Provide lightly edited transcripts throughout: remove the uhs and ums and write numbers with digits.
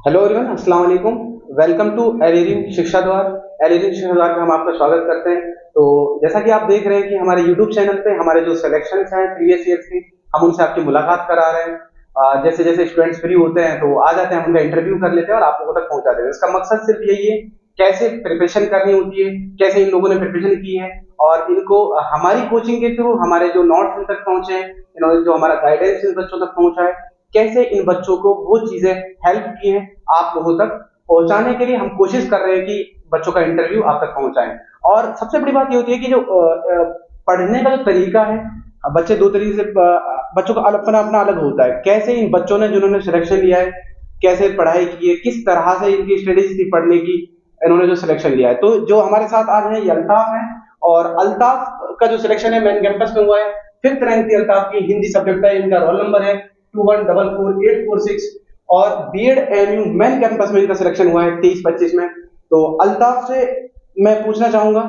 Hello everyone, अस्सलाम वालेकुम। Welcome to एलिरिन शिक्षा द्वार। एलिरिन शिक्षा द्वार में हम आपका स्वागत करते हैं। तो जैसा कि आप देख रहे हैं कि हमारे यूट्यूब चैनल पे हमारे जो सिलेक्शंस हैं प्रीवियस ईयर की, हम उनसे आपकी मुलाकात करा रहे हैं। जैसे जैसे स्टूडेंट्स फ्री होते हैं तो आ जाते हैं, हम उनका इंटरव्यू कर लेते हैं और आप लोगों तक पहुंचा देते हैं। इसका मकसद सिर्फ यही है, कैसे प्रिपरेशन करनी होती है, कैसे इन लोगों ने प्रिपरेशन की है और इनको हमारी कोचिंग के थ्रू हमारे जो नोट्स इन तक पहुंचे, इन्होंने जो हमारा गाइडेंस इन बच्चों तक पहुंचा है, कैसे इन बच्चों को वो चीजें हेल्प की हैं आप लोगों तक पहुंचाने के लिए हम कोशिश कर रहे हैं कि बच्चों का इंटरव्यू आप तक पहुंचाएं। और सबसे बड़ी बात ये होती है कि जो पढ़ने का जो तरीका है, बच्चे दो तरीके से बच्चों का अपना अपना अलग होता है। कैसे इन बच्चों ने जिन्होंने सिलेक्शन लिया है, कैसे पढ़ाई की है, किस तरह से इनकी स्ट्रेटेजी थी पढ़ने की, इन्होंने जो सिलेक्शन लिया है। तो जो हमारे साथ आज है ये अल्ताफ है, और अल्ताफ का जो सिलेक्शन है मेन कैंपस में हुआ है। 5th रैंक थी अल्ताफ की, हिंदी सब्जेक्ट है, इनका रोल नंबर है 2144846 और बीएड एमयू मेन कैंपस में इनका सिलेक्शन हुआ है 23-25 में। तो अल्ताफ से मैं पूछना चाहूंगा,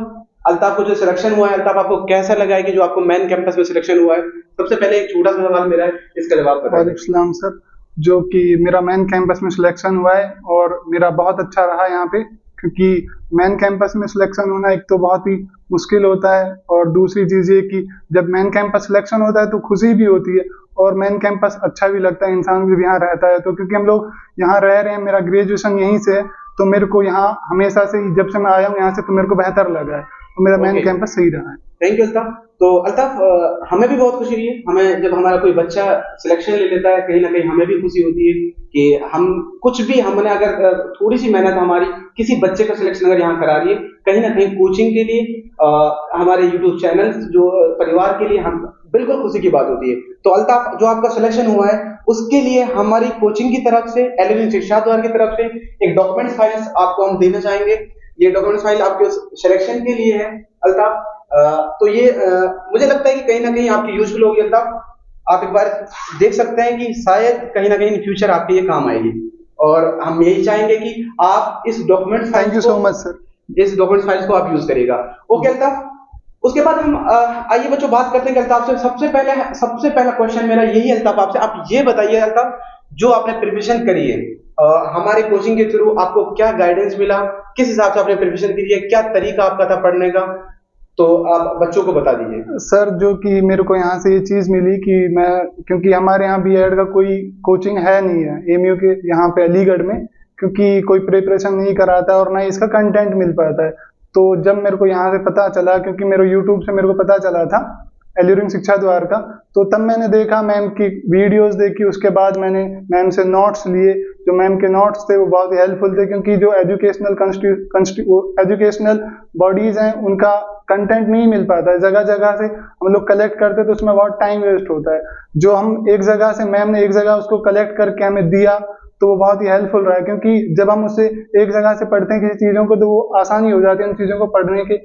अल्ताफ को जो सिलेक्शन हुआ है, अल्ताफ आपको कैसा लगा है कि जो आपको मेन कैंपस में सिलेक्शन हुआ है? सबसे पहले एक छोटा सा सवाल मेरा है, इसका जवाब बताइए। वालेकुम सर, जो कि मेरा मेन कैंपस में सिलेक्शन हुआ है और मेरा बहुत अच्छा रहा यहाँ पे, क्योंकि मेन कैंपस में सिलेक्शन होना एक तो बहुत ही मुश्किल होता है, और दूसरी चीज़ ये कि जब मेन कैंपस सिलेक्शन होता है तो खुशी भी होती है और मेन कैंपस अच्छा भी लगता है, इंसान भी यहाँ रहता है तो। क्योंकि हम लोग यहाँ रह रहे हैं, मेरा ग्रेजुएशन यहीं से है, तो मेरे को यहाँ हमेशा से ही, जब से मैं आया हूँ यहाँ से, तो मेरे को बेहतर लगा है, तो मेरा मेन कैंपस सही रहा है। Thank you Altaf. तो अल्ताफ, हमें भी बहुत खुशी हुई है, हमें जब हमारा कोई बच्चा सिलेक्शन ले लेता है, कहीं ना कहीं हमें भी खुशी होती है कि हम कुछ भी, हमने अगर थोड़ी सी मेहनत हमारी किसी बच्चे का सिलेक्शन अगर यहाँ करा रही है, कहीं ना कहीं कोचिंग के लिए, हमारे यूट्यूब चैनल जो परिवार के लिए, हम बिल्कुल खुशी की बात होती है। तो अल्ताफ, जो आपका सिलेक्शन हुआ है उसके लिए हमारी कोचिंग की तरफ से, एलिरिन शिक्षा द्वार की तरफ से एक डॉक्यूमेंट फाइल्स आपको हम देना चाहेंगे। ये डॉक्यूमेंट फाइल आपके सिलेक्शन के लिए है अल्ताफ। तो ये मुझे लगता है कि कहीं ना कहीं आपकी यूजफुल होगी अल्ताफ। आप एक बार देख सकते हैं कि शायद कहीं ना कहीं इन फ्यूचर आपके ये काम आएगी, और हम यही चाहेंगे कि आप इस document file thank you so much sir, इस डॉक्यूमेंट फाइल्स को आप यूज करिएगा। ओके अल्ताफ, उसके बाद हम आइए बच्चों बात करते हैं कि अल्ताफ से सबसे पहला क्वेश्चन मेरा यही है अल्ताफ आपसे। आप ये बताइए अल्ताफ, जो आपने प्रिपरेशन करी है हमारे कोचिंग के थ्रू, आपको क्या गाइडेंस मिला, किस हिसाब से आपने प्रिपरेशन करी है, क्या तरीका आपका था पढ़ने का, तो आप बच्चों को बता दीजिए। सर जो कि मेरे को यहाँ से ये चीज़ मिली कि मैं, क्योंकि हमारे यहाँ बीएड का कोई कोचिंग है नहीं है एमयू के यहाँ पे अलीगढ़ में, क्योंकि कोई प्रिपरेशन नहीं कराता है और ना इसका कंटेंट मिल पाता है। तो जब मेरे को यहाँ से पता चला, क्योंकि मेरे यूट्यूब से मेरे को पता चला था एलिरिन शिक्षा द्वार का, तो तब मैंने देखा, मैम की वीडियोस देखी, उसके बाद मैंने मैम से नोट्स लिए। जो मैम के नोट्स थे वो बहुत ही हेल्पफुल थे, क्योंकि जो एजुकेशनल बॉडीज हैं उनका कंटेंट नहीं मिल पाता है, जगह जगह से हम लोग कलेक्ट करते तो उसमें बहुत टाइम वेस्ट होता है। जो हम एक जगह से, मैम ने एक जगह उसको कलेक्ट करके हमें दिया, तो वो बहुत ही हेल्पफुल रहा है। क्योंकि जब हम उससे एक जगह से पढ़ते हैं किसी चीज़ों को, तो वो आसानी हो जाती है उन चीज़ों को पढ़ने की।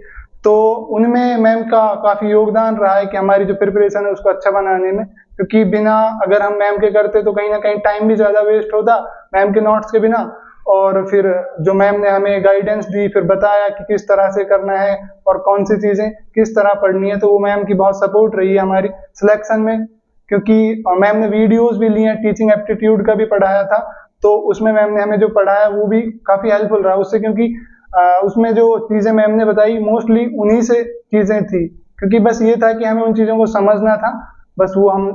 तो उनमें मैम का काफ़ी योगदान रहा है कि हमारी जो प्रिपरेशन है उसको अच्छा बनाने में, क्योंकि बिना, अगर हम मैम के करते तो कहीं ना कहीं टाइम भी ज़्यादा वेस्ट होता मैम के नोट्स के बिना। और फिर जो मैम ने हमें गाइडेंस दी, फिर बताया कि किस तरह से करना है और कौन सी चीज़ें किस तरह पढ़नी है, तो वो मैम की बहुत सपोर्ट रही है हमारी सिलेक्शन में। क्योंकि मैम ने वीडियोस भी ली हैं, टीचिंग एप्टीट्यूड का भी पढ़ाया था, तो उसमें मैम ने हमें जो पढ़ाया वो भी काफ़ी हेल्पफुल रहा उससे, क्योंकि उसमें जो चीज़ें मैम ने बताई मोस्टली उन्हीं से चीज़ें थी, क्योंकि बस ये था कि हमें उन चीज़ों को समझना था, बस वो हम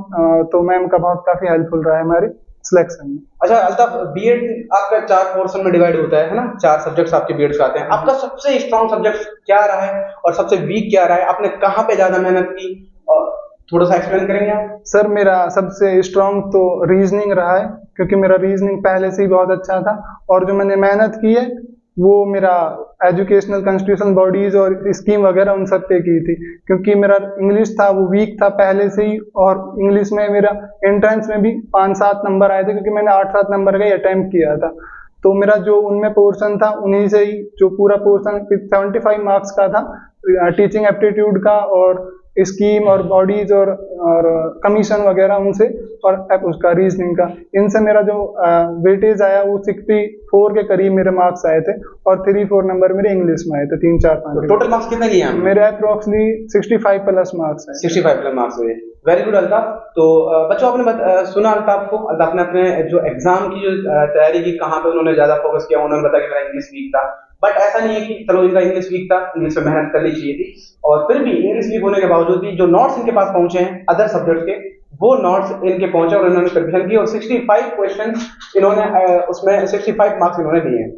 तो मैम का बहुत काफ़ी हेल्पफुल रहा है हमारे सिलेक्शन में। अच्छा अल्ताफ, बीएड आपका 4 पोर्शन में डिवाइड होता है ना, 4 सब्जेक्ट्स आपके बीएड से आते हैं। आपका सबसे स्ट्रॉन्ग सब्जेक्ट क्या रहा है और सबसे वीक क्या रहा है? आपने कहाँ पे ज्यादा मेहनत की, और थोड़ा सा एक्सप्लेन करेंगे आप? सर मेरा सबसे स्ट्रॉन्ग तो रीजनिंग रहा है, क्योंकि मेरा रीजनिंग पहले से ही बहुत अच्छा था, और जो मैंने मेहनत की है वो मेरा एजुकेशनल कॉन्स्टिट्यूशन बॉडीज और स्कीम वगैरह उन सब पे की थी। क्योंकि मेरा इंग्लिश था वो वीक था पहले से ही, और इंग्लिश में मेरा एंट्रेंस में भी 5-7 नंबर आए थे, क्योंकि मैंने 8-7 नंबर का ही अटेम्प्ट किया था। तो मेरा जो उनमें पोर्शन था उन्हीं से ही, जो पूरा पोर्शन 75 मार्क्स का था, टीचिंग एप्टीट्यूड का और स्कीम और बॉडीज और कमीशन वगैरह उनसे, और उसका रीजनिंग का, इनसे मेरा जो वेटेज आया वो 64 के करीब मेरे मार्क्स आए थे, और 3-4 नंबर मेरे इंग्लिश में आए थे, 3-4-5। टोटल मार्क्स कितने लिए हैं? मेरे अप्रोक्सीमेटली 65 प्लस मार्क्स आए। 65 प्लस मार्क्स हुए, वेरी गुड अल्ताफ। तो बच्चों आपने सुना अल्ताफ ने अपने जो एग्जाम की जो तैयारी की, कहाँ पे उन्होंने ज्यादा फोकस किया, उन्होंने बताया कि मेरा इंग्लिश वीक था। बट ऐसा नहीं है कि चलो इनका इंग्लिश वीक था, इंग्लिश में मेहनत करनी चाहिए थी, और फिर भी इंग्लिश वीक होने के बावजूद भी जो नोट्स इनके पास पहुंचे हैं अदर सब्जेक्ट के, वो नोट्स इनके पहुंचे और इन्होंने प्रिपरेशन की, और 65 क्वेश्चन इन्होंने उसमें 65 मार्क्स इन्होंने दिए हैं।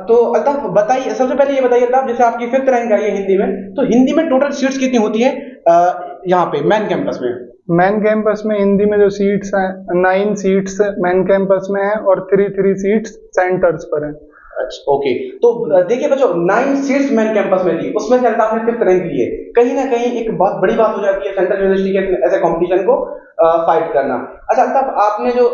तो अल्ताफ बताइए, सबसे पहले ये बताइए अल्ताफ, जैसे आपकी 5th रैंक आई है हिंदी में, तो हिंदी में टोटल सीट्स कितनी होती है यहाँ पे मेन कैंपस में? मेन कैंपस में हिंदी में जो सीट्स हैं 9 सीट्स मेन कैंपस में है और 3 सीट्स सेंटर्स पर हैं। अच्छा, ओके। तो देखिए बच्चों, 9 सीट्स मेन कैंपस में थी, उसमें से अल्ताफ ने 5th रैंक ली है। कहीं ना कहीं एक बहुत बड़ी बात हो जाती है सेंट्रल यूनिवर्सिटी के ऐसे कंपटीशन को फाइट करना। अच्छा अल्ताफ, आपने जो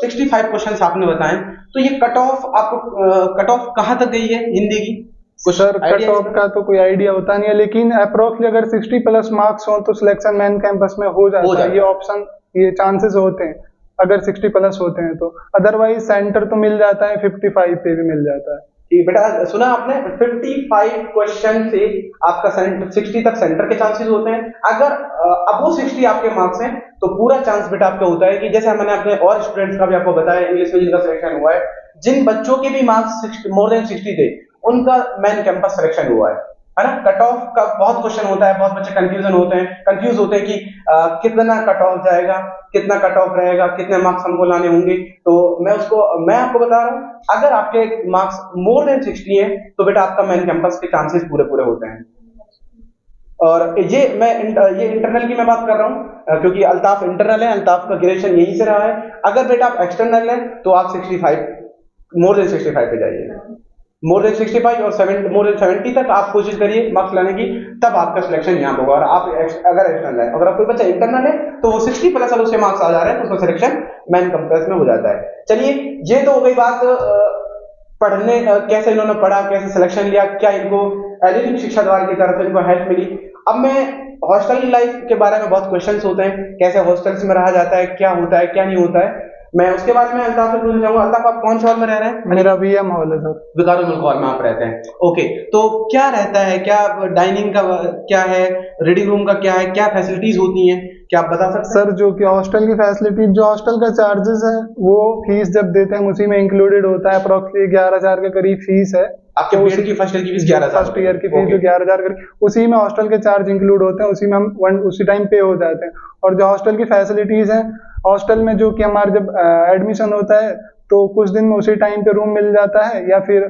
65 क्वेश्चंस आपने बताए, तो ये कट ऑफ आपको कट ऑफ कहाँ तक गई है हिंदी की? सर कट ऑफ का तो कोई आइडिया होता नहीं है, लेकिन अप्रोक्सली अगर 60 प्लस मार्क्स हो तो सिलेक्शन मेन कैंपस में हो जाता है। ये ऑप्शन, ये चांसेस होते हैं अगर 60 प्लस होते हैं तो। अदरवाइज सेंटर तो मिल जाता है, 55 पे भी मिल जाता है। बेटा सुना आपने, 55 क्वेश्चन से आपका 60 तक सेंटर के चांसेस होते हैं। अगर अब वो 60 आपके मार्क्स हैं तो पूरा चांस बेटा आपका होता है कि जैसे मैंने अपने और स्टूडेंट्स का भी आपको बताया इंग्लिश में जिनका सिलेक्शन हुआ है, जिन बच्चों के भी मार्क्स मोर देन 60 थे, उनका मेन कैंपस सिलेक्शन हुआ है ना। कट ऑफ का बहुत क्वेश्चन होता है, बहुत बच्चे कंफ्यूज होते हैं कि कितना कट ऑफ जाएगा, कितना कट ऑफ रहेगा, कितने मार्क्स हमको लाने होंगे। तो मैं आपको बता रहा हूँ, अगर आपके मार्क्स मोर देन 60 है तो बेटा आपका मेन कैंपस के चांसेस पूरे होते हैं। और ये इंटरनल की मैं बात कर रहा हूँ, क्योंकि अल्ताफ इंटरनल है, अल्ताफ का ग्रेजुएशन यहीं से रहा है। अगर बेटा आप एक्सटर्नल है तो आप 65 मोर देन 65 पे जाइए, मोर देन 65 और मोर देन 70 तक आप कोशिश करिए मार्क्स लाने की, तब आपका सिलेक्शन यहाँ होगा। और आप अगर एक्सटर्नल है, अगर आप कोई बच्चा इंटरनल है तो वो 60 प्लस अगर उसके मार्क्स आ जा रहे हैं तो उसका सिलेक्शन मेन कैंपस में हो जाता है। चलिए, ये तो हो गई बात पढ़ने, कैसे इन्होंने पढ़ा, कैसे सिलेक्शन लिया, क्या इनको एलिरिंग शिक्षा द्वार की तरफ से इनको हेल्प मिली। अब मैं हॉस्टल लाइफ के बारे में बहुत क्वेश्चंस होते हैं, कैसे हॉस्टल्स में रहा जाता है, क्या होता है क्या नहीं होता है, मैं उसके बारे में अल्ताफ से पूछना चाहूंगा। अल्ताफ, आप कौन से हॉल में रह रहे हैं? मेरा वीएम हॉल है सर। विकारुल मुल्क हॉल में आप रहते हैं, ओके। तो क्या रहता है, क्या डाइनिंग का क्या है, रीडिंग रूम का क्या है, क्या फैसिलिटीज होती हैं, क्या आप बता सकते हैं? सर जो कि हॉस्टल की फैसिलिटी, जो हॉस्टल का चार्जेस है वो फीस जब देते हैं उसी में इंक्लूडेड होता है। अप्रोक्सीमेटली 11,000 के करीब फीस है। आपके बीएड की फर्स्ट ईयर की फीस 11,000, फर्स्ट ईयर की फीस जो 11,000 करीब, उसी में हॉस्टल के चार्ज इंक्लूड होते हैं, उसी में हम उसी टाइम पे हो जाते हैं। और जो हॉस्टल की फैसिलिटीज हैं, हॉस्टल में जो कि हमारे जब एडमिशन होता है तो कुछ दिन में उसी टाइम पे रूम मिल जाता है, या फिर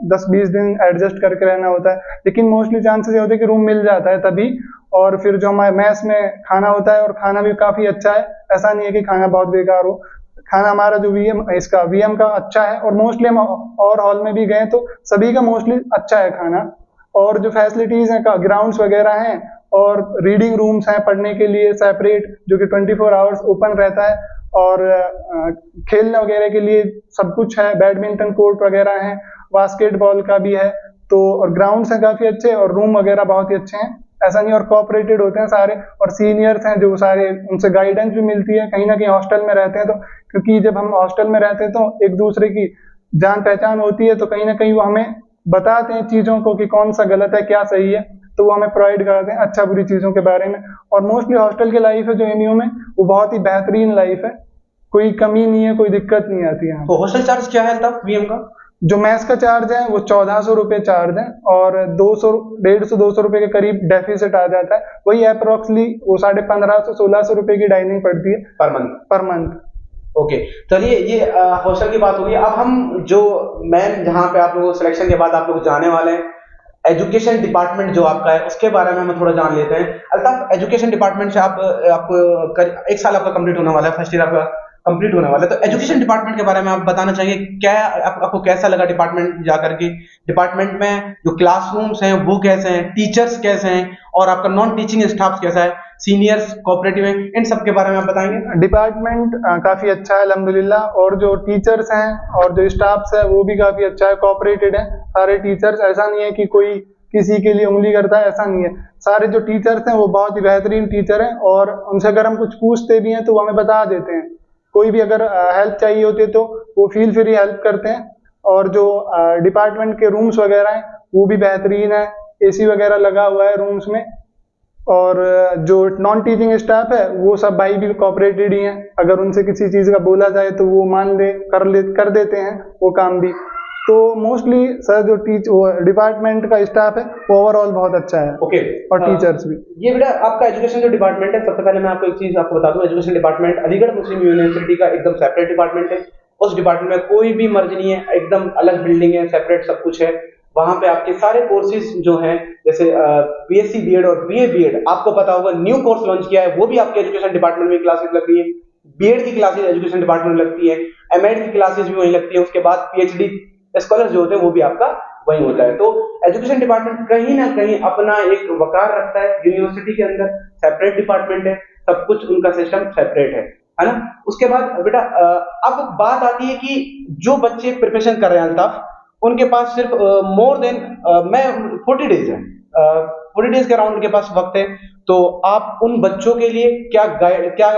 10-20 दिन एडजस्ट करके रहना होता है, लेकिन मोस्टली चांसेस ये होते हैं कि रूम मिल जाता है तभी। और फिर जो हमारे मैस में खाना होता है, और खाना भी काफी अच्छा है, ऐसा नहीं है कि खाना बहुत बेकार हो। खाना हमारा जो वीएम का अच्छा है, और मोस्टली हम और हॉल में भी गए तो सभी का मोस्टली अच्छा है खाना। और जो फैसिलिटीज हैं, ग्राउंड्स वगैरह हैं, और रीडिंग रूम्स हैं पढ़ने के लिए सेपरेट, जो कि 24 आवर्स ओपन रहता है। और खेलने वगैरह के लिए सब कुछ है, बैडमिंटन कोर्ट वगैरह है, बास्केटबॉल का भी है। तो और ग्राउंड्स हैं काफी अच्छे, और रूम वगैरह बहुत ही अच्छे हैं, ऐसा नहीं। और कोऑपरेटेड होते हैं सारे, और सीनियर्स हैं जो सारे, उनसे गाइडेंस भी मिलती है। कहीं ना कहीं हॉस्टल में रहते हैं तो, क्योंकि जब हम हॉस्टल में रहते हैं तो एक दूसरे की जान पहचान होती है, तो कहीं ना कहीं वो हमें बताते हैं चीजों को कि कौन सा गलत है क्या सही है, तो वो हमें प्रोवाइड कराते हैं अच्छा बुरी चीजों के बारे में। और मोस्टली हॉस्टल की लाइफ है जो एमयू में, वो बहुत ही बेहतरीन लाइफ है, कोई कमी नहीं है, कोई दिक्कत नहीं आती है। तो हॉस्टल चार्ज क्या है तब वीएम का? जो मैथ्स का चार्ज है वो 1400 रुपए चार्ज है, और 150-200 रुपए के करीब डेफिसिट आ जाता है। वही अप्रोक्सली वो 1550-1600 रुपए की डाइनिंग पड़ती है पर मंथ। ओके, चलिए ये हॉस्टल की बात होगी। अब हम जो मैन जहाँ पे आप लोग सिलेक्शन के बाद आप लोग जाने वाले हैं, एजुकेशन डिपार्टमेंट जो आपका है उसके बारे में हम थोड़ा जान लेते हैं। अल्ताफ, एजुकेशन डिपार्टमेंट से आप 1 साल आपका कंप्लीट होने वाला है, फर्स्ट ईयर आपका कंप्लीट होने वाला है, तो एजुकेशन डिपार्टमेंट के बारे में आप बताना चाहिए, क्या आपको कैसा लगा डिपार्टमेंट जाकर के? डिपार्टमेंट में जो क्लासरूम्स हैं वो कैसे हैं, टीचर्स कैसे हैं, और आपका नॉन टीचिंग स्टाफ कैसा है, सीनियर्स कोऑपरेटिव हैं, इन सब के बारे में आप बताएंगे? डिपार्टमेंट काफी अच्छा है अल्हम्दुलिल्लाह, और जो टीचर्स हैं और जो स्टाफ्स है वो भी काफी अच्छा है, कोऑपरेटेड है सारे टीचर्स। ऐसा नहीं है कि कोई किसी के लिए उंगली करता है, ऐसा नहीं है। सारे जो टीचर्स हैं वो बहुत ही बेहतरीन टीचर हैं, और उनसे अगर हम कुछ पूछते भी हैं तो वो हमें बता देते हैं। कोई भी अगर हेल्प चाहिए होती है तो वो फील फ्री हेल्प करते हैं। और जो डिपार्टमेंट के रूम्स वगैरह हैं वो भी बेहतरीन है, एसी वगैरह लगा हुआ है रूम्स में। और जो नॉन टीचिंग स्टाफ है वो सब भाई भी कोऑपरेटेड ही हैं, अगर उनसे किसी चीज़ का बोला जाए तो वो मान ले कर देते हैं वो काम भी। तो मोस्टली सर जो वो डिपार्टमेंट का स्टाफ है वो ओवरऑल बहुत अच्छा है। ओके। और टीचर्स भी। ये बेटा आपका एजुकेशन जो डिपार्टमेंट है, सबसे पहले मैं आपको एक चीज आपको बता दूं, एजुकेशन डिपार्टमेंट अलीगढ़ मुस्लिम यूनिवर्सिटी का एकदम सेपरेट डिपार्टमेंट है। उस डिपार्टमेंट में कोई भी मर्ज नहीं है, एकदम अलग बिल्डिंग है, सेपरेट सब कुछ है। वहां पे आपके सारे कोर्सेज जो हैं, जैसे बीएससी बीएड और बीए बीएड, आपको पता होगा न्यू कोर्स लॉन्च किया है, वो भी आपके एजुकेशन डिपार्टमेंट में क्लासेस लग रही है। बीएड की क्लासेस एजुकेशन डिपार्टमेंट में लगती है, एमएड की क्लासेस भी वहीं लगती है, उसके बाद पीएचडी स्कॉलर्स जो होते हैं वो भी आपका वही होता है। तो एजुकेशन डिपार्टमेंट कहीं ना कहीं अपना एक वकार रखता है यूनिवर्सिटी के अंदर, सेपरेट डिपार्टमेंट है, सब कुछ उनका सिस्टम सेपरेट है ना। उसके बाद बेटा अब बात आती है कि जो बच्चे प्रिपरेशन कर रहे हैं अल्ताफ, उनके पास सिर्फ मोर देन मैं 40 डेज है, 40 डेज के अराउंड उनके पास वक्त है। तो आप उन बच्चों के लिए क्या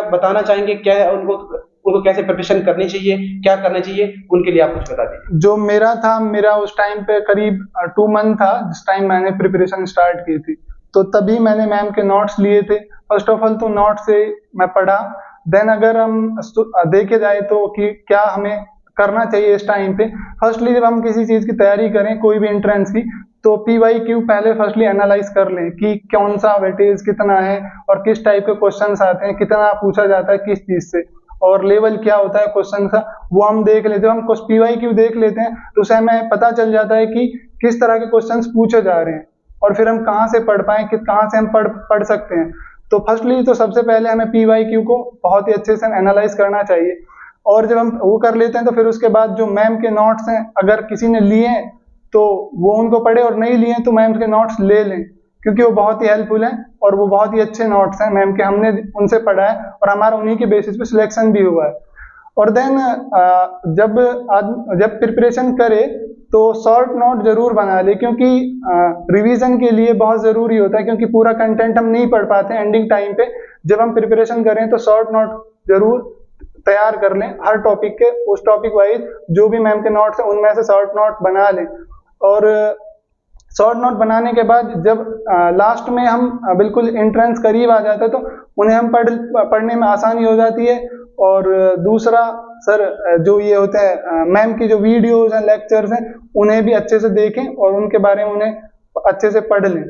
बताना चाहेंगे, क्या उनको कैसे प्रिपरेशन करनी चाहिए, क्या करना चाहिए, उनके लिए आप कुछ बता दीजिए। जो मेरा उस टाइम पे करीब 2 मंथ था जिस टाइम मैंने प्रिपरेशन स्टार्ट की थी, तो तभी मैंने मैम के नोट्स लिए थे। फर्स्ट ऑफ ऑल तो नोट से मैं पढ़ा, देन अगर हम देखे जाए तो कि क्या हमें करना चाहिए इस टाइम पे। फर्स्टली जब हम किसी चीज की तैयारी करें, कोई भी एंट्रेंस की, तो PYQ पहले फर्स्टली एनालाइज कर लें कि कौन सा वेटेज कितना है और किस टाइप के क्वेश्चंस आते हैं, कितना पूछा जाता है किस चीज से, और लेवल क्या होता है क्वेश्चन का, वो हम देख लेते हैं। हम PYQ देख लेते हैं तो उसे हमें पता चल जाता है कि किस तरह के क्वेश्चंस पूछे जा रहे हैं, और फिर हम कहाँ से पढ़ पाएं, कहाँ से हम पढ़ सकते हैं। तो फर्स्टली तो सबसे पहले हमें PYQ को बहुत ही अच्छे से एनालाइज करना चाहिए, और जब हम वो कर लेते हैं तो फिर उसके बाद जो मैम के नोट्स हैं, अगर किसी ने लिए हैं तो वो उनको पढ़े, और नहीं लिए हैं तो मैम के नोट्स ले लें, क्योंकि वो बहुत ही हेल्पफुल हैं और वो बहुत ही अच्छे नोट्स हैं मैम के, हमने उनसे पढ़ा है और हमारा उन्हीं के बेसिस पे सिलेक्शन भी हुआ है। और देन जब प्रिपरेशन करे तो शॉर्ट नोट जरूर बना ले, क्योंकि रिवीजन के लिए बहुत जरूरी होता है, क्योंकि पूरा कंटेंट हम नहीं पढ़ पाते एंडिंग टाइम पे। जब हम प्रिपरेशन करें तो शॉर्ट नोट जरूर तैयार कर लें, हर टॉपिक के उस टॉपिक वाइज जो भी मैम के नोट्स हैं उनमें से शॉर्ट नोट बना लें। और शॉर्ट नोट बनाने के बाद जब लास्ट में हम बिल्कुल एंट्रेंस करीब आ जाता है तो उन्हें हम पढ़ने में आसानी हो जाती है। और दूसरा सर, जो ये होता है मैम की जो वीडियोस हैं, लेक्चर्स हैं, उन्हें भी अच्छे से देखें और उनके बारे में उन्हें अच्छे से पढ़ लें।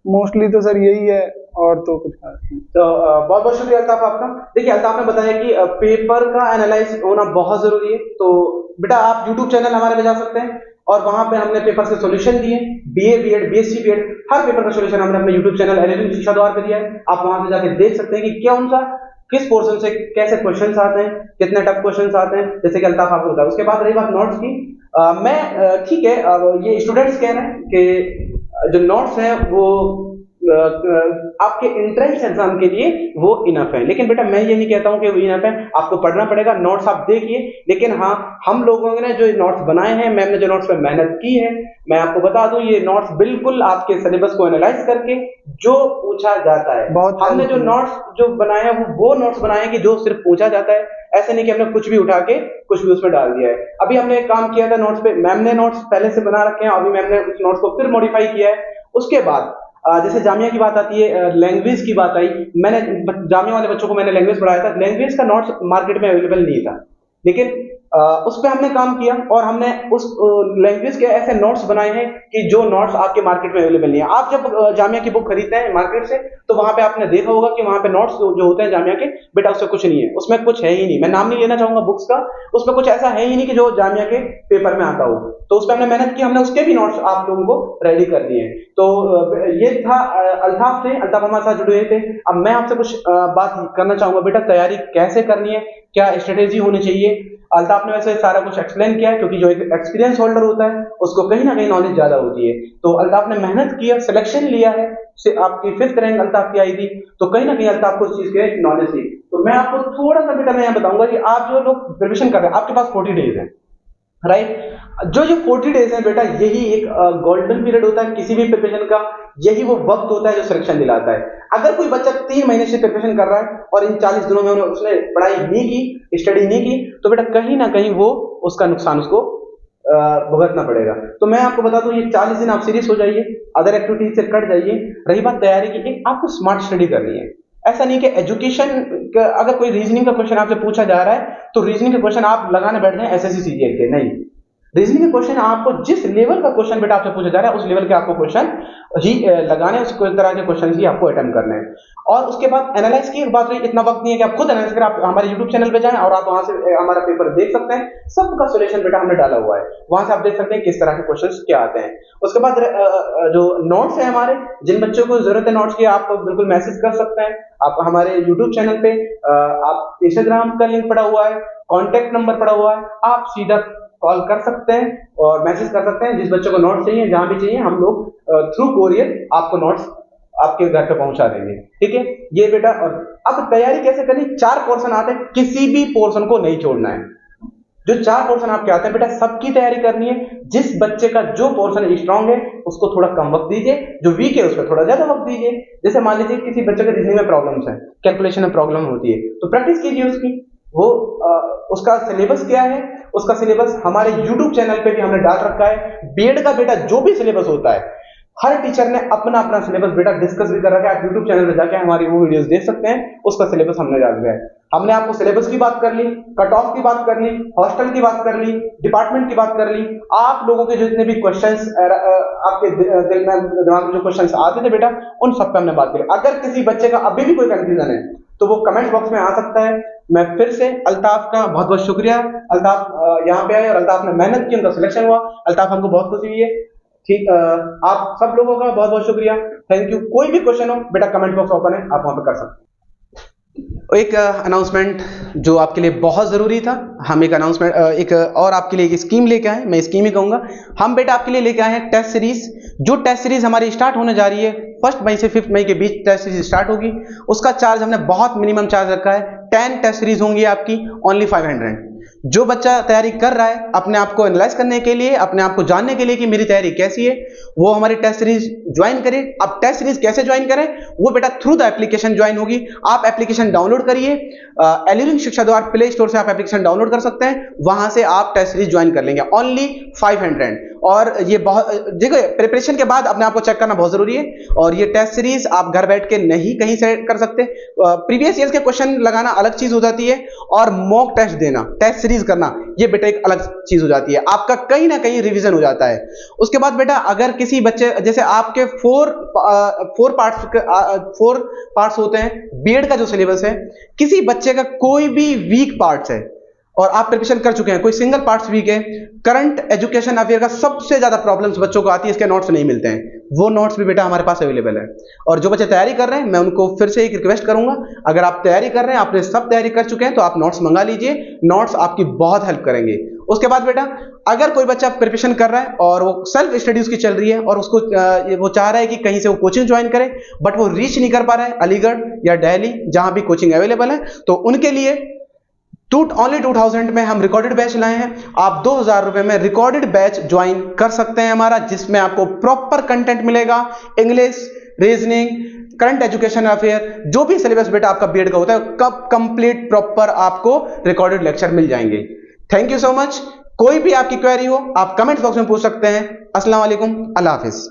मोस्टली तो सर यही है, और तो कुछ नहीं। तो बहुत बहुत शुक्रिया अल्ताफ आपका। देखिए अल्ताफ ने बताया कि पेपर का एनालाइज होना बहुत जरूरी है। तो बेटा आप यूट्यूब चैनल हमारे में जा सकते हैं, और वहां पे हमने पेपर के सॉल्यूशन दिए, बीए बीएड बीएससी बीएड हर पेपर का सॉल्यूशन हमने अपने यूट्यूब चैनल एलएलबी शिक्षा द्वार पे दिया है। आप वहां से जाके देख सकते हैं कि कौन सा किस पोर्शन से कैसे क्वेश्चंस आते हैं, कितने टफ क्वेश्चंस आते हैं, जैसे कि अल्ताफ आपको बताया। उसके बाद रही बात नोट्स की, मैं ठीक है, ये स्टूडेंट्स कह रहे हैं कि जो नोट्स हैं वो आपके एंट्रेंस एग्जाम के लिए वो इनफ है, लेकिन बेटा मैं ये नहीं कहता हूं कि वो इनफ है, आपको पढ़ना पड़ेगा। नोट्स आप देखिए, लेकिन हाँ, हम लोगों ने जो नोट्स बनाए हैं, मैम ने जो नोट्स पे मेहनत की है, मैं आपको बता दूं ये नोट्स बिल्कुल आपके सिलेबस को एनालाइज करके जो पूछा जाता है, हमने जो नोट्स जो बनाए हैं वो नोट्स बनाए हैं कि जो सिर्फ पूछा जाता है। ऐसे नहीं कि हमने कुछ भी उठा के कुछ भी उसमें डाल दिया है। अभी हमने एक काम किया था नोट्स पे, मैम ने नोट्स पहले से बना रखे हैं, अभी मैम ने उस नोट्स को फिर मॉडिफाई किया है। उसके बाद जैसे जामिया की बात आती है, लैंग्वेज की बात आई, मैंने जामिया वाले बच्चों को मैंने लैंग्वेज पढ़ाया था, लैंग्वेज का नोट्स मार्केट में अवेलेबल नहीं था, लेकिन उस पर हमने काम किया और हमने उस लैंग्वेज के ऐसे नोट्स बनाए हैं कि जो नोट्स आपके मार्केट में अवेलेबल नहीं है। आप जब जामिया की बुक खरीदते हैं मार्केट से, तो वहां पे आपने देखा होगा कि वहां पे नोट्स जो होते हैं जामिया के, बेटा उससे कुछ नहीं है, उसमें कुछ है ही नहीं। मैं नाम नहीं लेना चाहूंगा बुक्स का, उसमें कुछ ऐसा है ही नहीं कि जो जामिया के पेपर में आता हो। तो उस पर हमने मेहनत की, हमने उसके भी नोट्स आप लोगों को रेडी कर दिए हैं। तो ये था अल्ताफ थे, अल्ताफ हमारे साथ जुड़े हुए थे। अब मैं आपसे कुछ बात करना चाहूंगा, बेटा तैयारी कैसे करनी है, क्या स्ट्रेटेजी होनी चाहिए। अल्ताफ ने वैसे सारा कुछ एक्सप्लेन किया है, क्योंकि जो एक एक्सपीरियंस होल्डर होता है उसको कहीं ना कहीं नॉलेज ज्यादा होती है। तो अल्ताफ ने मेहनत किया, सिलेक्शन लिया है, से आपकी 5th रैंक अल्ताफ की आई थी, तो कहीं ना कहीं अल्ताफ को इस चीज के नॉलेज थी। तो मैं आपको थोड़ा सा बेटा मैं बताऊंगा कि आप जो लोग प्रिपरेशन कर रहे हैं, आपके पास 40 डेज है, राइट। जो 40 डेज है बेटा, यही एक गोल्डन पीरियड होता है किसी भी प्रिपरेशन का, यही वो वक्त होता है जो सिलेक्शन दिलाता है। अगर कोई बच्चा 3 महीने से प्रिपरेशन कर रहा है और इन 40 दिनों में उसने पढ़ाई नहीं की, स्टडी नहीं की, तो बेटा कहीं ना कहीं वो उसका नुकसान उसको भुगतना पड़ेगा। तो मैं आपको बता दूं, ये 40 दिन आप सीरियस हो जाइए, अदर एक्टिविटीज से कट जाइए। रही बात तैयारी की, एक आपको स्मार्ट स्टडी करनी है। ऐसा नहीं कि एजुकेशन अगर कोई रीजनिंग का क्वेश्चन आपसे पूछा जा रहा है तो रीजनिंग का क्वेश्चन आप लगाने बैठ जाए एसएससी सीजीएल के, नहीं। रीजनिंग के क्वेश्चन आपको जिस लेवल का क्वेश्चन बेटा आपसे पूछा जा रहा है उस लेवल के आपको क्वेश्चन ही लगाने, उस तरह के क्वेश्चन ही आपको अटेम्प्ट करने हैं। और उसके बाद एनालाइज की बात रही, इतना वक्त नहीं है कि आप खुद एनालाइज करें। आप हमारे यूट्यूब चैनल पे जाएं और आप वहां से हमारा पेपर देख सकते हैं, सबका सोल्यूशन बेटा हमने डाला हुआ है, वहां से आप देख सकते हैं किस तरह के क्वेश्चन क्या आते हैं। उसके बाद जो नोट्स है हमारे, जिन बच्चों को जरूरत है नोट्स की, आप बिल्कुल मैसेज कर सकते हैं। आप हमारे यूट्यूब चैनल पे आप इंस्टाग्राम का लिंक पड़ा हुआ है, कॉन्टेक्ट नंबर पड़ा हुआ है, आप सीधा कॉल कर सकते हैं और मैसेज कर सकते हैं। जिस बच्चों को नोट्स चाहिए, जहां भी चाहिए, हम लोग थ्रू कोरियर आपको नोट्स आपके घर पे पहुंचा देंगे, ठीक है। ये बेटा, और अब तैयारी कैसे करनी, 4 पोर्शन आते हैं, किसी भी पोर्शन को नहीं छोड़ना है। जो 4 पोर्शन आपके आते हैं बेटा, सबकी तैयारी करनी है। जिस बच्चे का जो पोर्शन स्ट्रांग है उसको थोड़ा कम वक्त दीजिए, जो वीक है उसको थोड़ा ज्यादा वक्त दीजिए। जैसे मान लीजिए किसी बच्चे के रीजनिंग में प्रॉब्लम्स है, कैलकुलेशन में प्रॉब्लम होती है, तो प्रैक्टिस कीजिए उसकी। वो उसका सिलेबस क्या है, उसका सिलेबस हमारे YouTube चैनल पे भी हमने डाल रखा है। बीएड का बेटा जो भी सिलेबस होता है, हर टीचर ने अपना अपना सिलेबस बेटा डिस्कस भी कर रखा है। आप YouTube चैनल पे जाके हमारी वो वीडियोस देख सकते हैं, उसका सिलेबस हमने डाल दिया है। हमने आपको सिलेबस की बात कर ली, कट ऑफ की बात कर ली, हॉस्टल की बात कर ली, डिपार्टमेंट की बात कर ली। आप लोगों के जितने भी क्वेश्चंस आपके दिल में दिमाग में जो क्वेश्चंस आते थे बेटा, उन सब पे हमने बात करी। अगर किसी बच्चे का अभी भी कोई कंफ्यूजन है तो वो कमेंट बॉक्स में आ सकता है। मैं फिर से अल्ताफ का बहुत बहुत शुक्रिया। अल्ताफ यहाँ पे आए और अल्ताफ ने मेहनत की, उनका सिलेक्शन हुआ। अल्ताफ, हमको बहुत खुशी हुई है। ठीक, आप सब लोगों का बहुत बहुत शुक्रिया, थैंक यू। कोई भी क्वेश्चन हो बेटा, कमेंट बॉक्स ओपन है, आप वहां पे कर सकते हैं। एक अनाउंसमेंट जो आपके लिए बहुत जरूरी था, हम एक अनाउंसमेंट एक और आपके लिए एक स्कीम लेके आए, मैं स्कीम ही कहूंगा। हम बेटा आपके लिए लेके आए हैं टेस्ट सीरीज। जो टेस्ट सीरीज हमारी स्टार्ट होने जा रही है 1 मई से 5 मई के बीच टेस्ट सीरीज स्टार्ट होगी। उसका चार्ज हमने बहुत मिनिमम चार्ज रखा है। 10 टेस्ट सीरीज होंगी आपकी, ओनली 500। जो बच्चा तैयारी कर रहा है अपने आप को एनालाइज करने के लिए, अपने आप को जानने के लिए कि मेरी तैयारी कैसी है, वो हमारी टेस्ट सीरीज ज्वाइन करे। अब टेस्ट सीरीज कैसे ज्वाइन करें, वो बेटा थ्रू द एप्लीकेशन ज्वाइन होगी। आप एप्लीकेशन डाउनलोड करिए, एलिरिन शिक्षा द्वार प्ले स्टोर से आप एप्लीकेशन डाउनलोड कर सकते हैं, वहां से आप टेस्ट सीरीज ज्वाइन कर लेंगे, ओनली 500। और ये बहुत देखो, प्रिपरेशन के बाद अपने आप को चेक करना बहुत जरूरी है। और ये टेस्ट सीरीज आप घर बैठ के नहीं कहीं से कर सकते। प्रीवियस ईयर के क्वेश्चन लगाना अलग चीज हो जाती है, और मॉक टेस्ट देना, टेस्ट सीरीज करना, ये बेटा एक अलग चीज हो जाती है। आपका कहीं ना कहीं रिवीजन हो जाता है। उसके बाद बेटा अगर किसी बच्चे, जैसे आपके 4 पार्ट्स होते हैं बीएड का जो सिलेबस है, किसी बच्चे का कोई भी वीक पार्ट्स है और आप प्रिपरेशन कर चुके हैं, कोई सिंगल पार्ट्स वीक है, करंट एजुकेशन अफेयर का सबसे ज्यादा प्रॉब्लम्स बच्चों को आती है, इसके नोट्स नहीं मिलते हैं, वो नोट्स भी बेटा हमारे पास अवेलेबल है। और जो बच्चे तैयारी कर रहे हैं, मैं उनको फिर से एक रिक्वेस्ट करूंगा, अगर आप तैयारी कर रहे हैं, आपने सब तैयारी कर चुके हैं, तो आप नोट्स मंगा लीजिए, नोट्स आपकी बहुत हेल्प करेंगे। उसके बाद बेटा अगर कोई बच्चा प्रिपरेशन कर रहा है और वो सेल्फ स्टडी उसकी चल रही है और उसको वो चाह रहा है कि कहीं से वो कोचिंग ज्वाइन करे, बट वो रीच नहीं कर पा रहा है अलीगढ़ या दिल्ली जहां भी कोचिंग अवेलेबल है, तो उनके लिए ओनली 2000 में हम रिकॉर्डेड बैच लाए हैं। आप 2000 रुपए में रिकॉर्डेड बैच ज्वाइन कर सकते हैं हमारा, जिसमें आपको प्रॉपर कंटेंट मिलेगा, English, reasoning, current education affair, जो भी सिलेबस बेटा आपका बीएड का होता है, कब कंप्लीट प्रॉपर आपको रिकॉर्डेड लेक्चर मिल जाएंगे। Thank you so much. कोई भी आपकी क्वेरी हो आप कमेंट बॉक्स में पूछ सकते हैं। अस्सलाम वालेकुम, अल्लाह हाफिज।